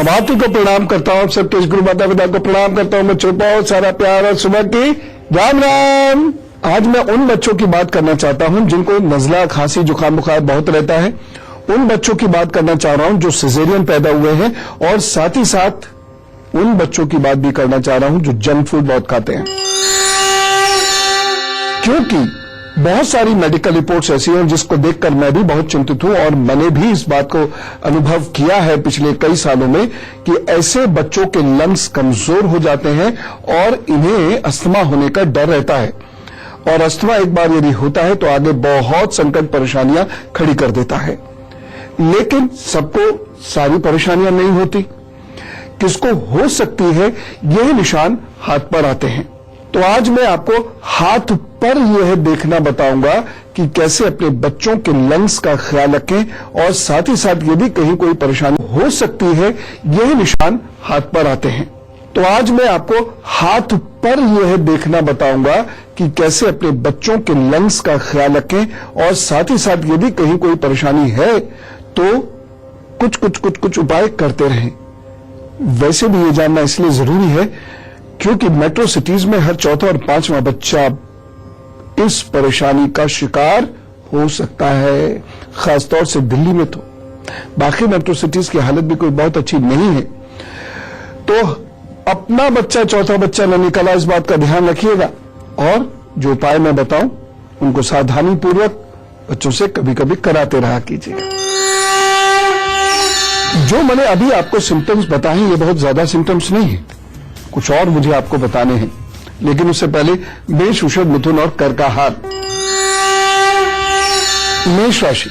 माँ भारती को प्रणाम करता हूँ, सबके इस गुरु माता पिता को प्रणाम करता हूँ। बच्चों बहुत सारा प्यार और सुबह की राम राम। आज मैं उन बच्चों की बात करना चाहता हूँ जिनको नजला, खांसी, जुकाम, बुखार बहुत रहता है। उन बच्चों की बात करना चाह रहा हूँ जो सिजेरियन पैदा हुए हैं, और साथ ही साथ उन बच्चों की बात भी करना चाह रहा हूँ जो जंक फूड बहुत खाते हैं। क्योंकि बहुत सारी मेडिकल रिपोर्ट्स ऐसी हैं जिसको देखकर मैं भी बहुत चिंतित हूं, और मैंने भी इस बात को अनुभव किया है पिछले कई सालों में कि ऐसे बच्चों के लंग्स कमजोर हो जाते हैं और इन्हें अस्थमा होने का डर रहता है। और अस्थमा एक बार यदि होता है तो आगे बहुत संकट परेशानियां खड़ी कर देता है। लेकिन सबको सारी परेशानियां नहीं होती, किसको हो सकती है, यह निशान हाथ पर आते हैं। तो आज मैं आपको हाथ पर यह देखना बताऊंगा कि कैसे अपने बच्चों के लंग्स का ख्याल रखें, और साथ ही साथ यदि कहीं कोई परेशानी हो सकती है, यह निशान हाथ पर आते हैं। तो आज मैं आपको हाथ पर यह देखना बताऊंगा कि कैसे अपने बच्चों के लंग्स का ख्याल रखें, और साथ ही साथ यदि कहीं कोई परेशानी है तो कुछ उपाय करते रहें। वैसे भी ये जानना इसलिए जरूरी है क्योंकि मेट्रो सिटीज में हर चौथा और पांचवा बच्चा इस परेशानी का शिकार हो सकता है, खासतौर से दिल्ली में। तो बाकी मेट्रो सिटीज की हालत भी कोई बहुत अच्छी नहीं है। तो अपना बच्चा, चौथा बच्चा न निकला, इस बात का ध्यान रखिएगा, और जो उपाय मैं बताऊं उनको सावधानी पूर्वक बच्चों से कभी कभी कराते रहा कीजिएगा। जो मैंने अभी आपको सिम्टम्स बताए ये बहुत ज्यादा सिम्टम्स नहीं है, कुछ और मुझे आपको बताने हैं। लेकिन उससे पहले मेष, वृषभ, मिथुन और कर्क का हाल। मेष राशि,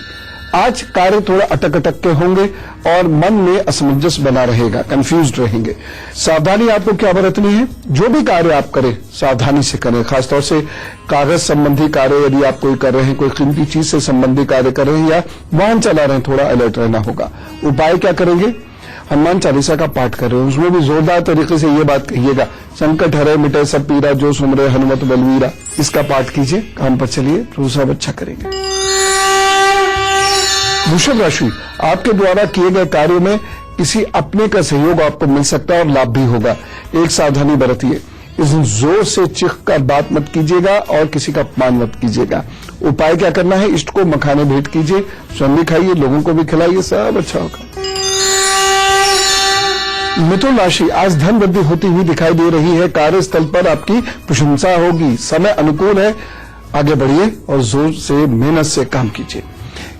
आज कार्य थोड़ा अटक के होंगे और मन में असमंजस बना रहेगा, कंफ्यूज्ड रहेंगे। सावधानी आपको क्या बरतनी है, जो भी कार्य आप करें सावधानी से करें। खासतौर से कागज संबंधी कार्य यदि आप कोई कर रहे हैं, कोई कीमती चीज से संबंधित कार्य कर रहे हैं या वाहन चला रहे हैं, थोड़ा अलर्ट रहना होगा। उपाय क्या करेंगे, हनुमान चालीसा का पाठ कर रहे हो, उसमें भी जोरदार तरीके से ये बात कहिएगा, संकट हरे मिटे सब पीरा, जो सुमरे हनुमत बलवीरा। इसका पाठ कीजिए, काम पर चलिए, प्रभु सब अच्छा करेंगे। वृषभ राशि, आपके द्वारा किए गए कार्यों में किसी अपने का सहयोग आपको मिल सकता है और लाभ भी होगा। एक सावधानी बरतिए, इस दिन जोर से चीख कर बात मत कीजिएगा और किसी का अपमान मत कीजिएगा। उपाय क्या करना है, इष्ट को मखाने भेंट कीजिए, स्वयं भी खाइए, लोगों को भी खिलाइए, सब अच्छा होगा। मिथुन राशि, आज धन वृद्धि होती हुई दिखाई दे रही है, कार्यस्थल पर आपकी प्रशंसा होगी, समय अनुकूल है, आगे बढ़िए और जोर से मेहनत से काम कीजिए।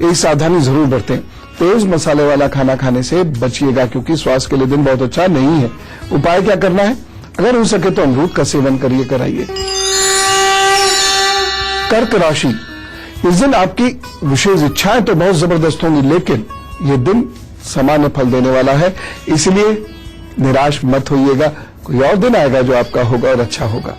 एक सावधानी जरूर बरतें, तेज मसाले वाला खाना खाने से बचिएगा क्योंकि स्वास्थ्य के लिए दिन बहुत अच्छा नहीं है। उपाय क्या करना है, अगर हो सके तो अमरूद का सेवन करिए, कराइए। कर्क राशि, इस दिन आपकी विशेष इच्छाएं तो बहुत जबरदस्त होंगी, लेकिन ये दिन सामान्य फल देने वाला है, इसलिए निराश मत होइएगा। कोई और दिन आएगा जो आपका होगा और अच्छा होगा।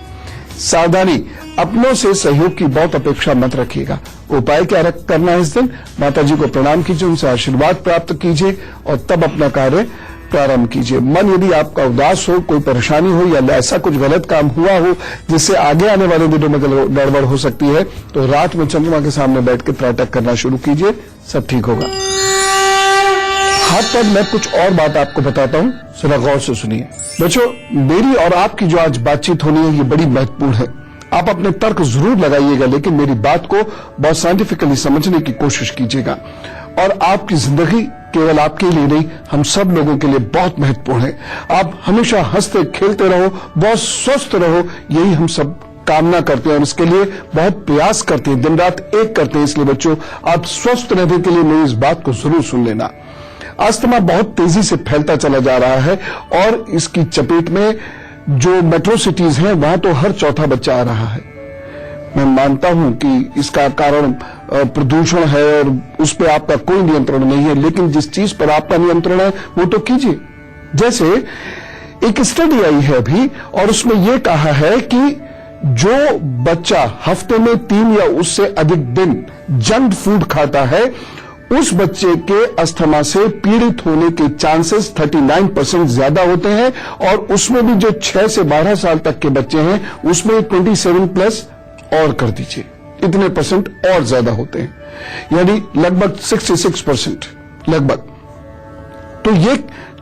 सावधानी, अपनों से सहयोग की बहुत अपेक्षा मत रखिएगा। उपाय क्या करना है इस दिन, माता जी को प्रणाम कीजिए, उनसे आशीर्वाद प्राप्त कीजिए और तब अपना कार्य प्रारंभ कीजिए। मन यदि आपका उदास हो, कोई परेशानी हो या ऐसा कुछ गलत काम हुआ हो जिससे आगे आने वाले दिनों में गड़बड़ हो सकती है, तो रात में चंद्रमा के सामने बैठ के प्रातः करना शुरू कीजिए, सब ठीक होगा। हाथ पर मैं कुछ और बात आपको बताता हूं, जरा गौर से सुनिए। बच्चों, मेरी और आपकी जो आज बातचीत होनी है ये बड़ी महत्वपूर्ण है। आप अपने तर्क जरूर लगाइएगा, लेकिन मेरी बात को बहुत साइंटिफिकली समझने की कोशिश कीजिएगा। और आपकी जिंदगी केवल आपके लिए नहीं, हम सब लोगों के लिए बहुत महत्वपूर्ण है। आप हमेशा हंसते खेलते रहो, बहुत स्वस्थ रहो, यही हम सब कामना करते हैं और इसके लिए बहुत प्रयास करते हैं, दिन रात एक करते हैं। इसलिए बच्चों, आप स्वस्थ रहने के लिए मेरी इस बात को जरूर सुन लेना। अस्थमा बहुत तेजी से फैलता चला जा रहा है और इसकी चपेट में जो मेट्रो सिटीज हैं वहां तो हर चौथा बच्चा आ रहा है। मैं मानता हूं कि इसका कारण प्रदूषण है और उस पर आपका कोई नियंत्रण नहीं है, लेकिन जिस चीज पर आपका नियंत्रण है वो तो कीजिए। जैसे एक स्टडी आई है अभी और उसमें यह कहा है कि जो बच्चा हफ्ते में 3 या उससे अधिक दिन जंक फूड खाता है, उस बच्चे के अस्थमा से पीड़ित होने के चांसेस 39% ज्यादा होते हैं, और उसमें भी जो 6 से 12 साल तक के बच्चे हैं उसमें 27+ और कर दीजिए, इतने परसेंट और ज्यादा होते हैं, यानी लगभग 66% लगभग। तो ये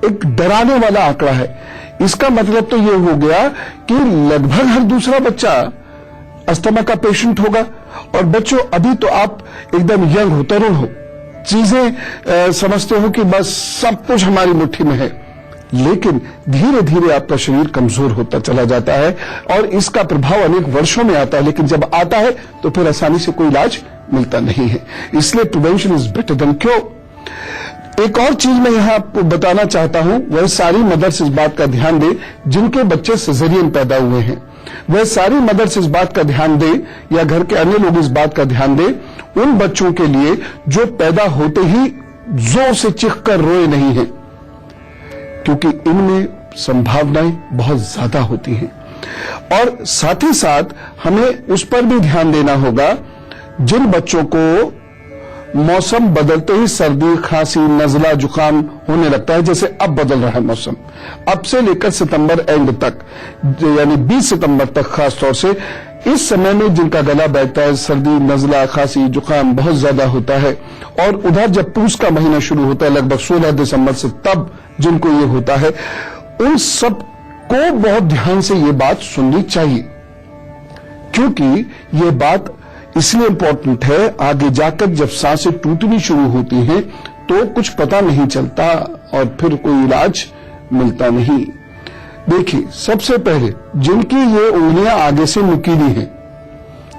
एक डराने वाला आंकड़ा है। इसका मतलब तो ये हो गया कि लगभग हर दूसरा बच्चा अस्थमा का पेशेंट होगा। और बच्चों, अभी तो आप एकदम यंग हो, तरुण हो, चीजें समझते हो कि बस सब कुछ हमारी मुट्ठी में है, लेकिन धीरे धीरे आपका शरीर कमजोर होता चला जाता है और इसका प्रभाव अनेक वर्षों में आता है, लेकिन जब आता है तो फिर आसानी से कोई इलाज मिलता नहीं है। इसलिए prevention is better than cure. एक और चीज मैं यहां आपको बताना चाहता हूं, वह सारी मदर्स इस बात का ध्यान दें जिनके बच्चे सिजेरियन पैदा हुए हैं। वह सारी मदर्स इस बात का ध्यान दें, या घर के अन्य लोग इस बात का ध्यान दें उन बच्चों के लिए जो पैदा होते ही जोर से चीख कर रोए नहीं हैं, क्योंकि इनमें संभावनाएं बहुत ज्यादा होती हैं। और साथ ही साथ हमें उस पर भी ध्यान देना होगा जिन बच्चों को मौसम बदलते ही सर्दी, खांसी, नजला, जुकाम होने लगता है, जैसे अब बदल रहा है मौसम, अब से लेकर सितंबर एंड तक, यानी 20 सितंबर तक खास तौर से, इस समय में जिनका गला बैठता है, सर्दी, नजला, खांसी, जुकाम बहुत ज्यादा होता है, और उधर जब पूस का महीना शुरू होता है लगभग 16 दिसंबर से, तब जिनको ये होता है, उन सब को बहुत ध्यान से ये बात सुननी चाहिए, क्योंकि ये बात इसलिए इंपॉर्टेंट है, आगे जाकर जब सांसें टूटनी शुरू होती हैं तो कुछ पता नहीं चलता और फिर कोई इलाज मिलता नहीं। देखिए, सबसे पहले जिनकी ये उंगलियां आगे से नुकीली हैं,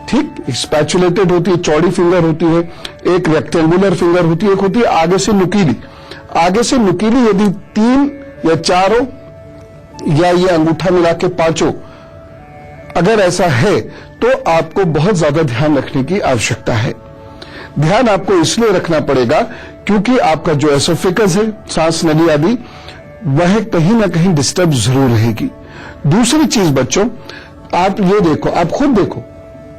ठीक, स्पैचुलेटेड होती है, चौड़ी फिंगर होती है, एक रेक्टेंगुलर फिंगर होती है, एक होती है आगे से नुकीली। आगे से नुकीली यदि 3 या 4 या ये अंगूठा मिला के 5 अगर ऐसा है तो आपको बहुत ज्यादा ध्यान रखने की आवश्यकता है। ध्यान आपको इसलिए रखना पड़ेगा क्योंकि आपका जो एसोफेगस है, सांस नली आदि, वह कहीं ना कहीं डिस्टर्ब जरूर रहेगी। दूसरी चीज बच्चों, आप ये देखो, आप खुद देखो,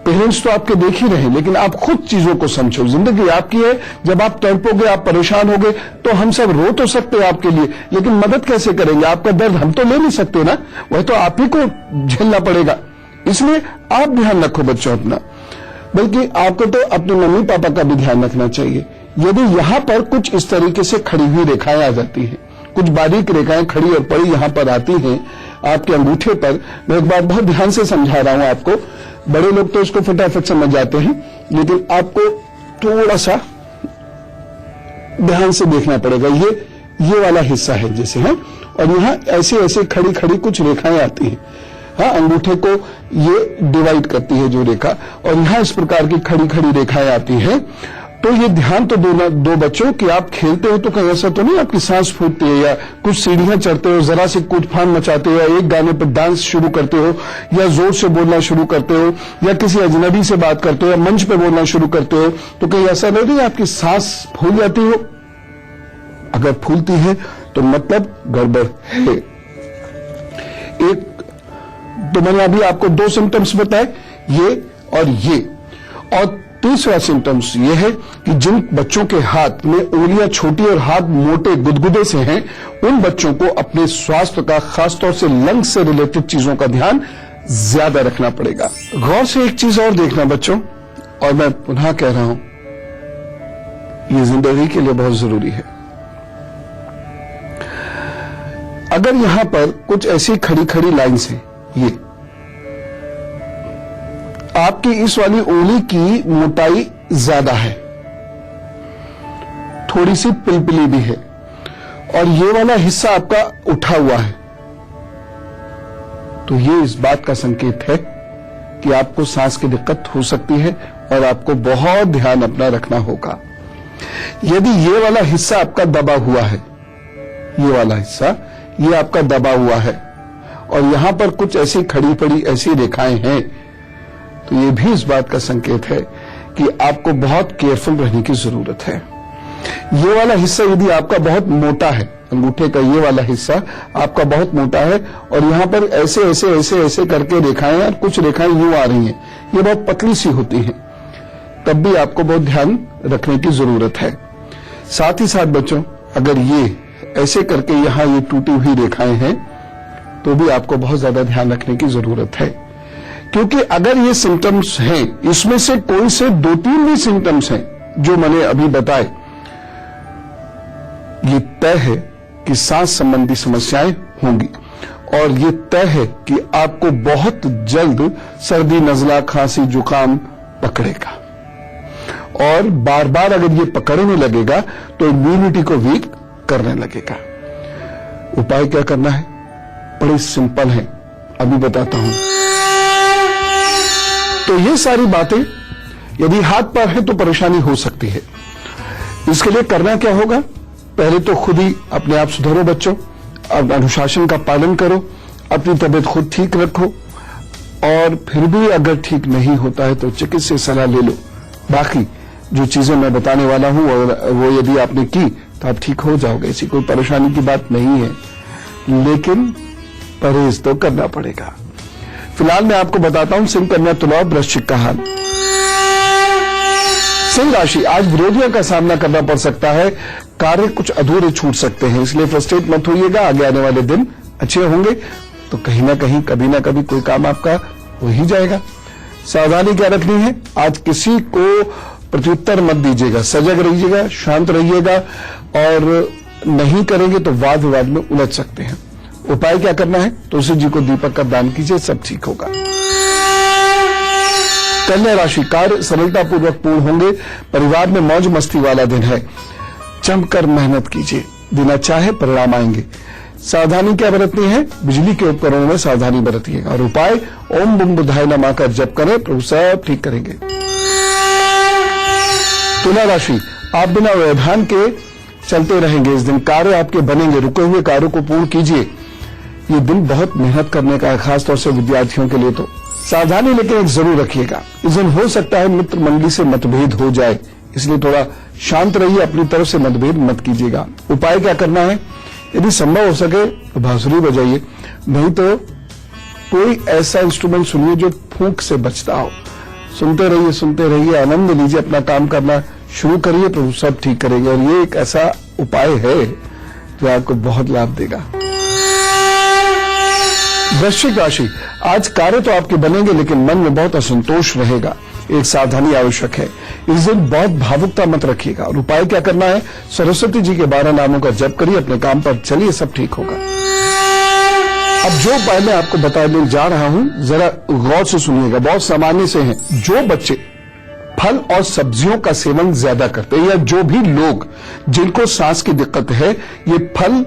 पेरेंट्स तो आपके देख ही रहे हैं, लेकिन आप खुद चीजों को समझो। जिंदगी आपकी है, जब आप तड़पोगे, आप परेशान होगे, तो हम सब रो तो सकते हैं आपके लिए, लेकिन मदद कैसे करेंगे? आपका दर्द हम तो ले नहीं सकते ना, वह तो आप ही को झेलना पड़ेगा। इसलिए आप ध्यान रखो बच्चों अपना, बल्कि आपको तो अपने मम्मी पापा का भी ध्यान रखना चाहिए। यदि यहां पर कुछ इस तरीके से खड़ी हुई रेखाएं आ जाती हैं, कुछ बारीक रेखाएं खड़ी और पड़ी यहां पर आती हैं आपके अंगूठे पर, मैं एक बार बहुत ध्यान से समझा रहा हूं आपको, बड़े लोग तो इसको फटाफट समझ जाते हैं, लेकिन आपको थोड़ा सा ध्यान से देखना पड़ेगा। ये वाला हिस्सा है जैसे है, और यहां ऐसे ऐसे खड़ी खड़ी कुछ रेखाएं आती हैं। हाँ, अंगूठे को ये डिवाइड करती है जो रेखा, और यहां इस प्रकार की खड़ी खड़ी रेखाएं आती हैं। तो ये ध्यान तो दो बच्चों कि आप खेलते हो तो कहीं ऐसा तो नहीं आपकी सांस फूटती है, या कुछ सीढ़ियां चढ़ते हो, जरा से कूद फान मचाते हो, या एक गाने पर डांस शुरू करते हो, या जोर से बोलना शुरू करते हो, या किसी अजनबी से बात करते हो, या मंच पे बोलना शुरू करते हो, तो कहीं ऐसा नहीं आपकी सांस फूल जाती हो? अगर फूलती है तो मतलब गड़बड़ है। एक तो मैंने अभी आपको 2 सिम्टम्स बताए, ये और ये, और तीसरा सिम्टम्स ये है कि जिन बच्चों के हाथ में उंगलियां छोटी और हाथ मोटे गुदगुदे से हैं, उन बच्चों को अपने स्वास्थ्य का, खासतौर से लंग्स से रिलेटेड चीजों का ध्यान ज्यादा रखना पड़ेगा। गौर से एक चीज और देखना बच्चों, और मैं पुनः कह रहा हूं, ये जिंदगी के लिए बहुत जरूरी है। अगर यहां पर कुछ ऐसी खड़ी खड़ी लाइन्स हैं, ये आपकी इस वाली उंगली की मोटाई ज्यादा है, थोड़ी सी पिलपिली भी है, और ये वाला हिस्सा आपका उठा हुआ है, तो ये इस बात का संकेत है कि आपको सांस की दिक्कत हो सकती है और आपको बहुत ध्यान अपना रखना होगा। यदि ये वाला हिस्सा आपका दबा हुआ है, ये वाला हिस्सा ये आपका दबा हुआ है, और यहां पर कुछ ऐसी खड़ी पड़ी ऐसी रेखाएं हैं, तो ये भी इस बात का संकेत है कि आपको बहुत केयरफुल रहने की जरूरत है। ये वाला हिस्सा यदि आपका बहुत मोटा है, अंगूठे का ये वाला हिस्सा आपका बहुत मोटा है, और यहां पर ऐसे ऐसे ऐसे ऐसे करके रेखाएं, और कुछ रेखाएं यूं आ रही हैं, ये बहुत पतली सी होती हैं, तब भी आपको बहुत ध्यान रखने की जरूरत है। साथ ही साथ बच्चों, अगर ये ऐसे करके यहां ये टूटी हुई रेखाएं हैं, तो भी आपको बहुत ज्यादा ध्यान रखने की जरूरत है, क्योंकि अगर ये सिम्टम्स हैं, इसमें से कोई से 2-3 भी सिम्टम्स हैं जो मैंने अभी बताए, ये तय है आपकी सांस संबंधी समस्याएं होंगी और ये तय है कि आपको बहुत जल्द सर्दी, नजला, खांसी, जुकाम पकड़ेगा और बार बार अगर ये पकड़ने लगेगा तो इम्यूनिटी को वीक करने लगेगा। उपाय क्या करना है? बड़े सिंपल है, अभी बताता हूं। तो ये सारी बातें यदि हाथ पर है तो परेशानी हो सकती है। इसके लिए करना क्या होगा? पहले तो खुद ही अपने आप सुधरो बच्चों, अब अनुशासन का पालन करो, अपनी तबीयत खुद ठीक रखो और फिर भी अगर ठीक नहीं होता है तो चिकित्सक सलाह ले लो। बाकी जो चीजें मैं बताने वाला हूं वो यदि आपने की तो आप ठीक हो जाओगे, ऐसी कोई परेशानी की बात नहीं है, लेकिन परहेज तो करना पड़ेगा। फिलहाल मैं आपको बताता हूं सिंह, कन्या, तुला, वृश्चिक का हाल। सिंह राशि, आज विरोधियों का सामना करना पड़ सकता है, कार्य कुछ अधूरे छूट सकते हैं, इसलिए फ्रस्ट्रेट मत होइएगा। आगे आने वाले दिन अच्छे होंगे तो कहीं ना कहीं कभी ना कभी कोई काम आपका हो ही जाएगा। सावधानी क्या रखनी है? आज किसी को प्रत्युत्तर मत दीजिएगा, सजग रहिएगा, शांत रहिएगा और नहीं करेंगे तो वाद विवाद में उलझ सकते हैं। उपाय क्या करना है? तुलसी जी को दीपक का दान कीजिए, सब ठीक होगा। कन्या राशि, कार्य सरलतापूर्वक पूर्ण होंगे, परिवार में मौज मस्ती वाला दिन है, जमकर मेहनत कीजिए, दिन अच्छा है, परिणाम आएंगे। सावधानी क्या बरतनी है? बिजली के उपकरणों में सावधानी बरतिएगा और उपाय ओम बुम बुधाय नमः का जप करें, प्रभु सब ठीक करेंगे। तुला राशि, आप बिना व्यवधान के चलते रहेंगे, इस दिन कार्य आपके बनेंगे, रुके हुए कार्यों को पूर्ण कीजिए। ये दिन बहुत मेहनत करने का है, खासतौर से विद्यार्थियों के लिए। तो सावधानी लेकिन एक जरूर रखिएगा, इस दिन हो सकता है मित्र मंडली से मतभेद हो जाए, इसलिए थोड़ा शांत रहिए, अपनी तरफ से मतभेद मत कीजिएगा। उपाय क्या करना है? यदि संभव हो सके तो बांसुरी बजाइए, नहीं तो कोई ऐसा इंस्ट्रूमेंट सुनिए जो फूंक से बचता हो। सुनते रहिए, आनंद लीजिए, अपना काम करना शुरू करिए, प्रभु सब ठीक करेंगे। और ये एक ऐसा उपाय है जो आपको बहुत लाभ देगा। वृश्चिक राशि, आज कार्य तो आपके बनेंगे लेकिन मन में बहुत असंतोष रहेगा, एक सावधानी आवश्यक है। इस दिन बहुत भावुकता मत रखिएगा और उपाय क्या करना है? सरस्वती जी के 12 नामों का जप करिए, अपने काम पर चलिए, सब ठीक होगा। अब जो उपाय मैं आपको बताने जा रहा हूं जरा गौर से सुनिएगा, बहुत सामान्य से हैं। जो बच्चे फल और सब्जियों का सेवन ज्यादा करते हैं या जो भी लोग जिनको सांस की दिक्कत है, ये फल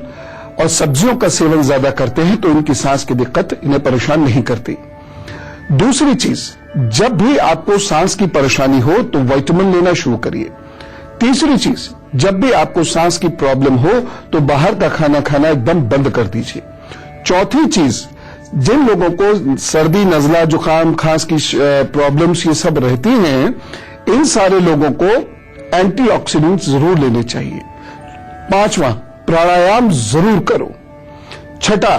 और सब्जियों का सेवन ज्यादा करते हैं तो इनकी सांस की दिक्कत इन्हें परेशान नहीं करती। दूसरी चीज, जब भी आपको सांस की परेशानी हो तो विटामिन लेना शुरू करिए। तीसरी चीज, जब भी आपको सांस की प्रॉब्लम हो तो बाहर का खाना खाना एकदम बंद कर दीजिए। चौथी चीज, जिन लोगों को सर्दी, नजला, जुकाम, खांस की प्रॉब्लम्स ये सब रहती हैं, इन सारे लोगों को एंटीऑक्सीडेंट्स जरूर लेने चाहिए। पांचवा, प्राणायाम जरूर करो। छठा,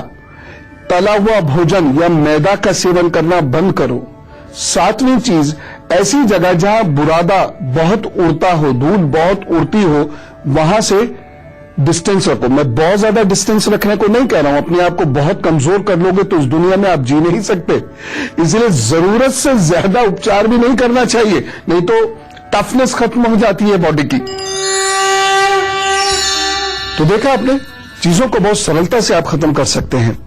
तला हुआ भोजन या मैदा का सेवन करना बंद करो। सातवीं चीज, ऐसी जगह जहां बुरादा बहुत उड़ता हो, धूल बहुत उड़ती हो, वहां से डिस्टेंस रखो। मैं बहुत ज्यादा डिस्टेंस रखने को नहीं कह रहा हूं, अपने आप को बहुत कमजोर कर लोगे तो इस दुनिया में आप जी नहीं सकते, इसलिए जरूरत से ज्यादा उपचार भी नहीं करना चाहिए, नहीं तो टफनेस खत्म हो जाती है बॉडी की। तो देखा आपने, चीजों को बहुत सरलता से आप खत्म कर सकते हैं,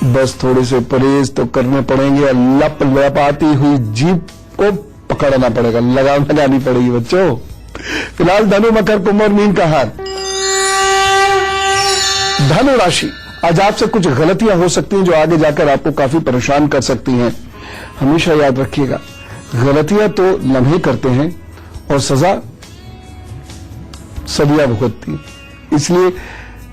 बस थोड़े से परहेज तो करने पड़ेंगे। लप लपाती हुई जीभ को पकड़ना पड़ेगा, लगाम लगानी पड़ेगी बच्चों। फिलहाल धनु, मकर, कुंभ और मीन का हाल। धनु राशि, आज आपसे कुछ गलतियां हो सकती हैं जो आगे जाकर आपको काफी परेशान कर सकती हैं। हमेशा याद रखिएगा, गलतियां तो लम्हे करते हैं और सजा सदियां भुगतती हैं, इसलिए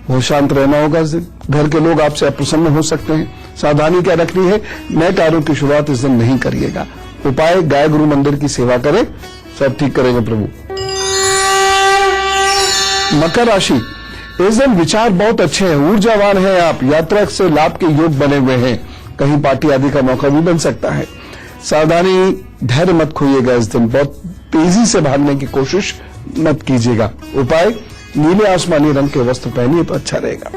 बहुत शांत रहना होगा। घर के लोग आपसे अप्रसन्न हो सकते हैं। सावधानी क्या रखनी है? नए कार्यों की शुरुआत इस दिन नहीं करिएगा। उपाय, गाय गुरु मंदिर की सेवा करें, सब ठीक करेंगे प्रभु। मकर राशि, इस दिन विचार बहुत अच्छे हैं, ऊर्जावान हैं आप, यात्रा से लाभ के योग बने हुए हैं, कहीं पार्टी आदि का मौका भी बन सकता है। सावधानी, धैर्य मत खोइएगा, इस दिन बहुत तेजी से भागने की कोशिश मत कीजिएगा। उपाय, नीले आसमानी रंग के वस्त्र पहनिए तो अच्छा रहेगा।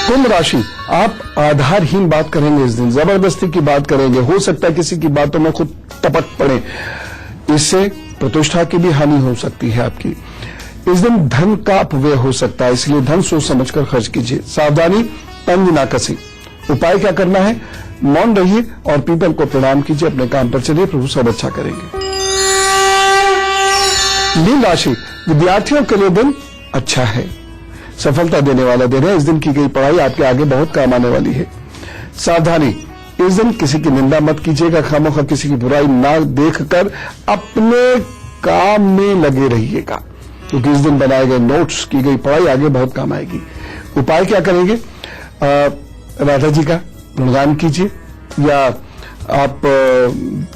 कुंभ राशि, आप आधारहीन बात करेंगे, इस दिन जबरदस्ती की बात करेंगे, हो सकता है किसी की बातों में खुद टपक पड़े, इससे प्रतिष्ठा की भी हानि हो सकती है आपकी। इस दिन धन का अपव्यय हो सकता है, इसलिए धन सोच समझकर खर्च कीजिए। सावधानी, तंग ना कसी। उपाय क्या करना है? मौन रहिए और पीपल को प्रणाम कीजिए, अपने काम पर चलिए, प्रभु सब अच्छा करेंगे। मीन राशि, विद्यार्थियों के लिए दिन अच्छा है, सफलता देने वाला दिन है। इस दिन की गई पढ़ाई आपके आगे बहुत काम आने वाली है। सावधानी, इस दिन किसी की निंदा मत कीजिएगा, खामोखा किसी की बुराई ना देखकर अपने काम में लगे रहिएगा, क्योंकि इस दिन बनाए गए नोट्स, की गई पढ़ाई आगे बहुत काम आएगी। उपाय क्या करेंगे? राधा जी का गुणगान कीजिए, या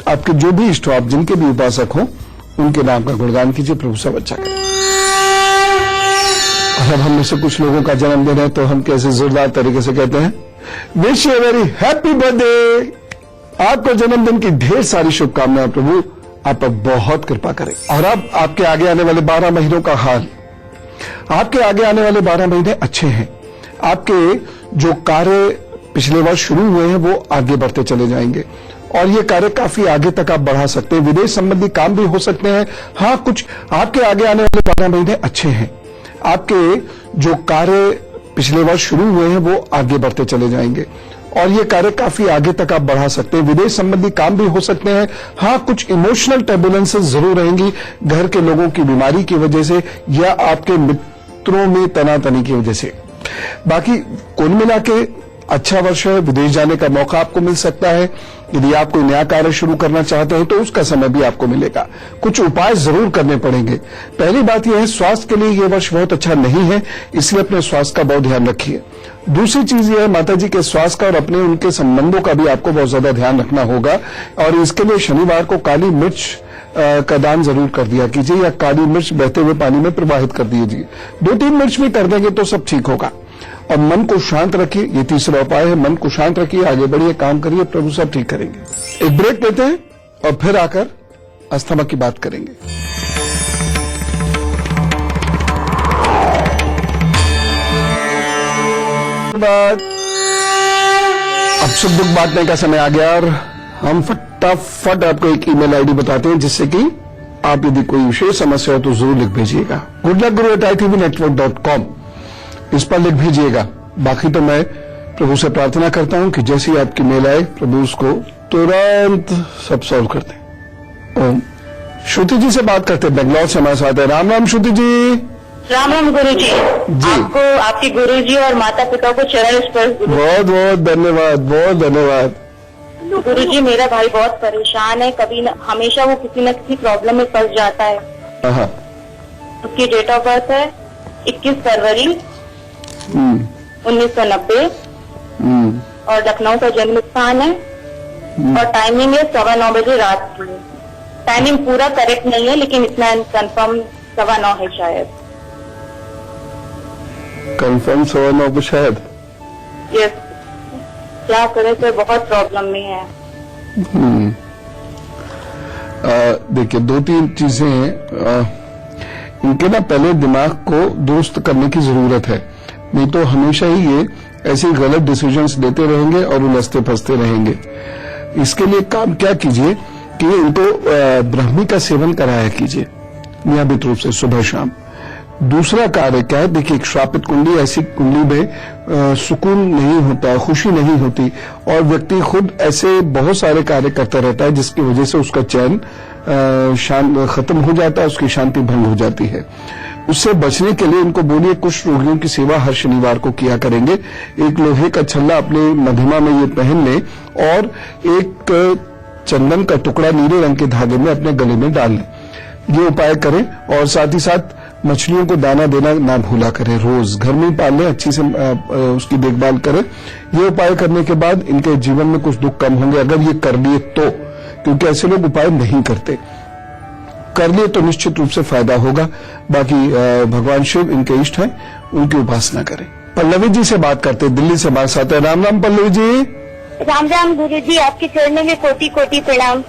आपके जो भी इष्ट हो, आप जिनके भी उपासक हो, उनके नाम का गुणगान कीजिए, प्रभु सब अच्छा करें। और अब हम में से कुछ लोगों का जन्मदिन है, तो हम कैसे जोरदार तरीके से कहते हैं, wish you very happy birthday. आपको जन्मदिन की ढेर सारी शुभकामनाएं, प्रभु आप पर बहुत कृपा करें। और अब आपके आगे आने वाले 12 महीनों का हाल, आपके आगे आने वाले 12 महीने अच्छे हैं। आपके जो कार्य पिछले वर्ष शुरू हुए हैं वो आगे बढ़ते चले जाएंगे, और ये कार्य काफी आगे तक आप बढ़ा सकते हैं। विदेश संबंधी काम भी हो सकते हैं। हाँ, कुछ आपके आगे आने वाले 12 महीने अच्छे हैं। आपके जो कार्य पिछले वर्ष शुरू हुए हैं वो आगे बढ़ते चले जाएंगे, और ये कार्य काफी आगे तक आप बढ़ा सकते हैं। विदेश संबंधी काम भी हो सकते हैं। हाँ, कुछ इमोशनल टर्बुलेंसेस जरूर रहेंगी, घर के लोगों की बीमारी की वजह से या आपके मित्रों में तनातनी की वजह से। बाकी कुल मिला के अच्छा वर्ष है। विदेश जाने का मौका आपको मिल सकता है। यदि आप कोई नया कार्य शुरू करना चाहते हैं तो उसका समय भी आपको मिलेगा। कुछ उपाय जरूर करने पड़ेंगे। पहली बात यह है, स्वास्थ्य के लिए यह वर्ष बहुत अच्छा नहीं है, इसलिए अपने स्वास्थ्य का बहुत ध्यान रखिए। दूसरी चीज यह है, माता जी के स्वास्थ्य का और अपने उनके संबंधों का भी आपको बहुत ज्यादा ध्यान रखना होगा, और इसके लिए शनिवार को काली मिर्च का दान जरूर कर दिया कीजिए, या काली मिर्च बहते हुए पानी में प्रवाहित कर दीजिए। 2-3 मिर्च भी कर देंगे तो सब ठीक होगा। और मन को शांत रखिए, ये तीसरा उपाय है। मन को शांत रखिए, आगे बढ़िए, काम करिए, प्रभु सब ठीक करेंगे। एक ब्रेक लेते हैं और फिर आकर अस्थमा की बात करेंगे। अब सुख दुख बांटने का समय आ गया, और हम फटाफट आपको एक ईमेल आईडी बताते हैं, जिससे कि आप यदि कोई विशेष समस्या हो तो जरूर लिख भेजिएगा। goodluckguru@itvnetwork.com, इस पर लिख भेजिएगा। बाकी तो मैं प्रभु से प्रार्थना करता हूं कि जैसी आपकी मेल आए, प्रभु उसको तुरंत सब सॉल्व कर दे। ओम। श्रुति जी से बात करते हैं, बेंगलोर से हमारे साथ है। राम राम श्रुति जी। राम राम गुरु जी। आपको, आपके गुरु जी और माता पिता को चरण स्पर्श। बहुत बहुत धन्यवाद, बहुत धन्यवाद। गुरु जी, मेरा भाई बहुत परेशान है, हमेशा वो किसी न किसी प्रॉब्लम में फंस जाता है। उसकी डेट ऑफ बर्थ है 21 फरवरी 1990, और लखनऊ का जन्म स्थान है, और टाइमिंग है 9:15 बजे रात की। टाइमिंग पूरा करेक्ट नहीं है, लेकिन इतना कंफर्म 9:15 है शायद। कंफर्म 9:15 को शायद। यस। क्या करें सर, बहुत प्रॉब्लम में है। देखिए, 2-3 चीजें हैं। इनके ना पहले दिमाग को दुरुस्त करने की जरूरत है, नहीं तो हमेशा ही ये ऐसे गलत डिसीजंस लेते रहेंगे और उलझते फंसते रहेंगे। इसके लिए काम क्या कीजिए कि इनको ब्राह्मी का सेवन कराया कीजिए नियमित रूप से सुबह शाम। दूसरा कार्य क्या है, देखिए, एक श्रापित कुंडली, ऐसी कुंडली में सुकून नहीं होता, खुशी नहीं होती, और व्यक्ति खुद ऐसे बहुत सारे कार्य करता रहता है, जिसकी वजह से उसका चैन खत्म हो जाता है, उसकी शांति भंग हो जाती है। उससे बचने के लिए इनको बोलिए, कुछ रोगियों की सेवा हर शनिवार को किया करेंगे। एक लोहे का छल्ला अपने मध्यमा में ये पहन ले, और एक चंदन का टुकड़ा नीले रंग के धागे में अपने गले में डाल लें। ये उपाय करें, और साथ ही साथ मछलियों को दाना देना ना भूला करें। रोज घर में ही पाल लें, अच्छी से उसकी देखभाल करें। ये उपाय करने के बाद इनके जीवन में कुछ दुख कम होंगे, अगर ये कर लिए तो, क्योंकि ऐसे लोग उपाय नहीं करते। कर लिए तो निश्चित रूप से फायदा होगा। बाकी भगवान शिव इनके इष्ट हैं, उनकी उपासना करें। पल्लवी जी से बात करते हैं, दिल्ली से हमारे साथ है। राम राम पल्लवी जी। राम राम गुरु जी, आपके चरणों में कोटि कोटि प्रणाम।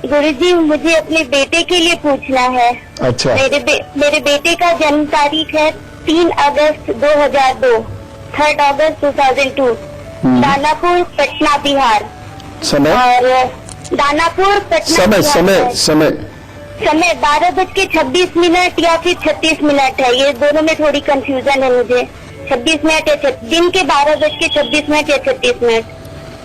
गुरु जी, मुझे अपने बेटे के लिए पूछना है। अच्छा। मेरे बेटे का जन्म तारीख है 3 अगस्त 2002, 3 अगस्त 2002, दानापुर पटना बिहार। समय? और दानापुर पटना समय। समय 12:26 या फिर 36 है। ये दोनों में थोड़ी कंफ्यूजन है मुझे। 26 मिनट या दिन के 12:26 या 36।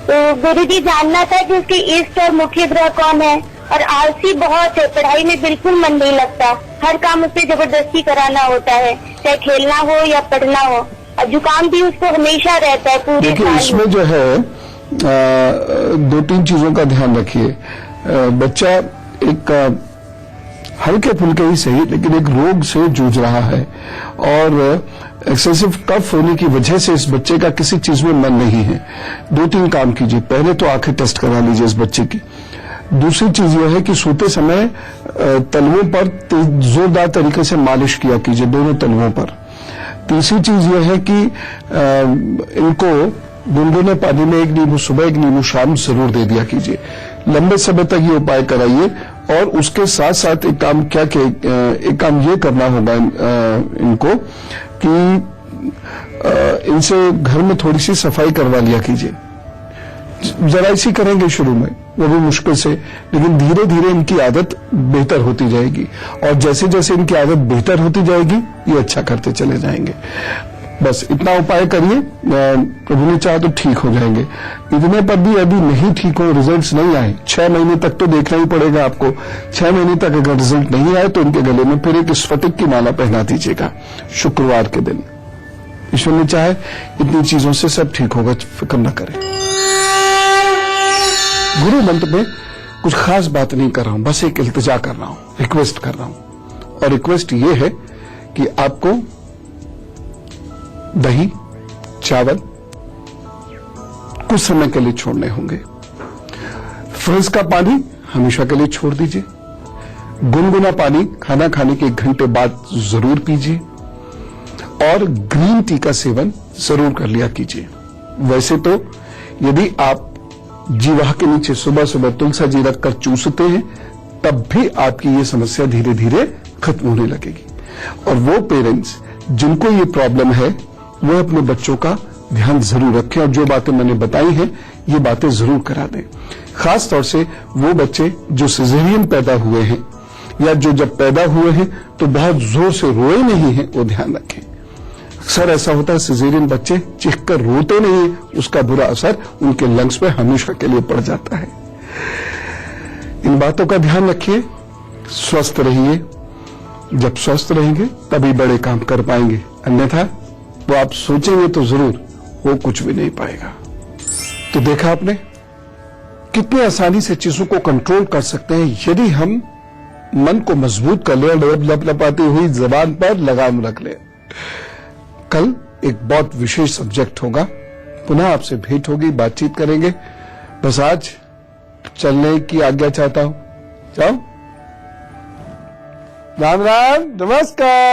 तो गुरुजी जानना था कि उसके इष्ट और मुख्य ग्रह कौन है। और आलसी बहुत है, पढ़ाई में बिल्कुल मन नहीं लगता, हर काम उससे जबरदस्ती कराना होता है, चाहे खेलना हो या पढ़ना हो। और जुकाम भी उसको हमेशा रहता है पूरे देखिए साल इसमें जो है 2-3 चीजों का ध्यान रखिए। बच्चा एक हल्के फुल्के ही सही लेकिन एक रोग से जूझ रहा है और एक्सेसिव कफ होने की वजह से इस बच्चे का किसी चीज में मन नहीं है। 2-3 काम कीजिए। पहले तो आंखें टेस्ट करा लीजिए इस बच्चे की। दूसरी चीज यह है कि सोते समय तलवों पर जोरदार तरीके से मालिश किया कीजिए, दोनों तलवों पर। तीसरी चीज यह है कि इनको गुनगुने पानी में 1 नींबू सुबह 1 नींबू शाम जरूर दे दिया कीजिए। लंबे समय तक ये उपाय कराइए और उसके साथ साथ एक काम ये करना होगा इनको कि इनसे घर में थोड़ी सी सफाई करवा लिया कीजिए। जरा इसी करेंगे शुरू में, वो भी मुश्किल से, लेकिन धीरे धीरे इनकी आदत बेहतर होती जाएगी और जैसे जैसे इनकी आदत बेहतर होती जाएगी ये अच्छा करते चले जाएंगे। बस इतना उपाय करिए, प्रभु ने चाहा तो ठीक हो जाएंगे। इतने पर भी यदि नहीं ठीक हो, रिजल्ट्स नहीं आए, 6 महीने तक तो देखना ही पड़ेगा आपको। 6 महीने तक अगर रिजल्ट नहीं आए तो इनके गले में फिर एक स्फटिक की माला पहना दीजिएगा शुक्रवार के दिन। ईश्वर ने चाहे इतनी चीजों से सब ठीक होगा, फिक्र न करें। गुरु मंत्र में कुछ खास बात नहीं कर रहा हूं, बस एक इल्तिजा कर रहा हूं, रिक्वेस्ट कर रहा हूं। और रिक्वेस्ट ये है कि आपको दही चावल कुछ समय के लिए छोड़ने होंगे। फ्रिज का पानी हमेशा के लिए छोड़ दीजिए। गुनगुना पानी खाना खाने के 1 घंटे बाद जरूर पीजिए और ग्रीन टी का सेवन जरूर कर लिया कीजिए। वैसे तो यदि आप जीवा के नीचे सुबह सुबह तुलसा जी रखकर चूसते हैं तब भी आपकी ये समस्या धीरे धीरे खत्म होने लगेगी। और वो पेरेंट्स जिनको ये प्रॉब्लम है वो अपने बच्चों का ध्यान जरूर रखें और जो बातें मैंने बताई हैं ये बातें जरूर करा दें। खास तौर से वो बच्चे जो सिजेरियन पैदा हुए हैं या जो जब पैदा हुए हैं तो बहुत जोर से रोए नहीं हैं, वो ध्यान रखें। अक्सर ऐसा होता है सिजेरियन बच्चे चीखकर रोते नहीं है, उसका बुरा असर उनके लंग्स पे हमेशा के लिए पड़ जाता है। इन बातों का ध्यान रखिए, स्वस्थ रहिए। जब स्वस्थ रहेंगे तभी बड़े काम कर पाएंगे, अन्यथा वो आप सोचेंगे तो जरूर वो कुछ भी नहीं पाएगा। तो देखा आपने कितनी आसानी से चीजों को कंट्रोल कर सकते हैं यदि हम मन को मजबूत कर ले और लपलपाती हुई जबान पर लगाम रख ले। कल एक बहुत विशेष सब्जेक्ट होगा, पुनः आपसे भेंट होगी, बातचीत करेंगे। बस आज चलने की आज्ञा चाहता हूं। जाओ, राम राम, नमस्कार।